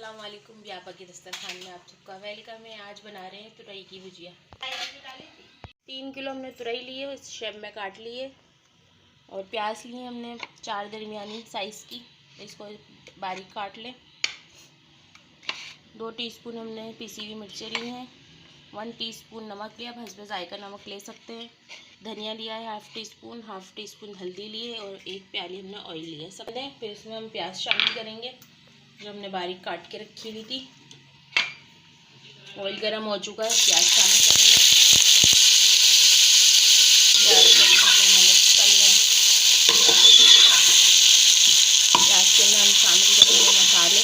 अस्सलाम वालेकुम। ब्यापा के दस्तरखान में आप सबका वेलकम है। आज बना रहे हैं तुरई की भुजिया। 3 किलो हमने तुरई लिए, इस शेप में काट लिए। और प्याज लिए हमने 4 दरमियानी साइज़ की, इसको बारीक काट लें। 2 टीस्पून हमने पिसी हुई मिर्चें ली हैं। 1 टीस्पून नमक लिया, हस्बे जायका नमक ले सकते हैं। धनिया लिया है हाफ़ टी स्पून हल्दी लिए और 1 प्याली हमने ऑयल लिया सब दें। फिर इसमें हम प्याज शामिल करेंगे जो हमने बारीक काट के रखी हुई थी। ऑयल गर्म हो चुका है, प्याज शामिल करेंगे। प्याज कर लें। प्याज के अंदर हम शामिल करेंगे मसाले।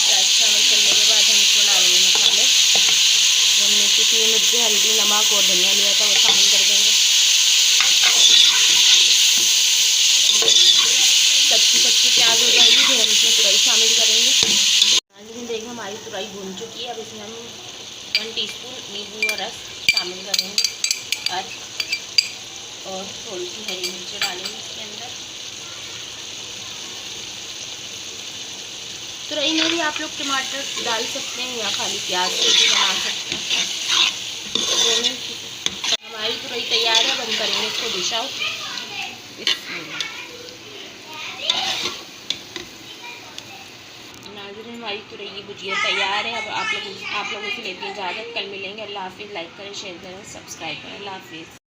प्याज शामिल करने के बाद हम इसमें डालेंगे मसाले जो हमने पिसी हुई मिर्ची, हल्दी, नमक और धनिया लिया था वो शामिल कर देंगे। कच्ची प्याज हो जाएगी फिर हम इसमें तुरई शामिल करेंगे। लेकिन देखें हमारी तुरई भून चुकी है। अब इसमें हम 1 टीस्पून नींबू का रस शामिल करेंगे और थोड़ी सी हरी मिर्च डालेंगे इसके अंदर। तुरई में भी आप लोग टमाटर डाल सकते हैं या खाली प्याज से भी बना सकते हैं। हमारी तुरई तैयार है। बंद करेंगे इसको डिश आउट। नाज़रीन, हमारी तुरई की भुजिया तैयार है। अब आप लोगों से लेती हैं इजाज़त। कल मिलेंगे। अल्लाह हाफ़िज़। लाइक करें, शेयर करें, सब्सक्राइब करें। अल्लाह हाफ़िज़।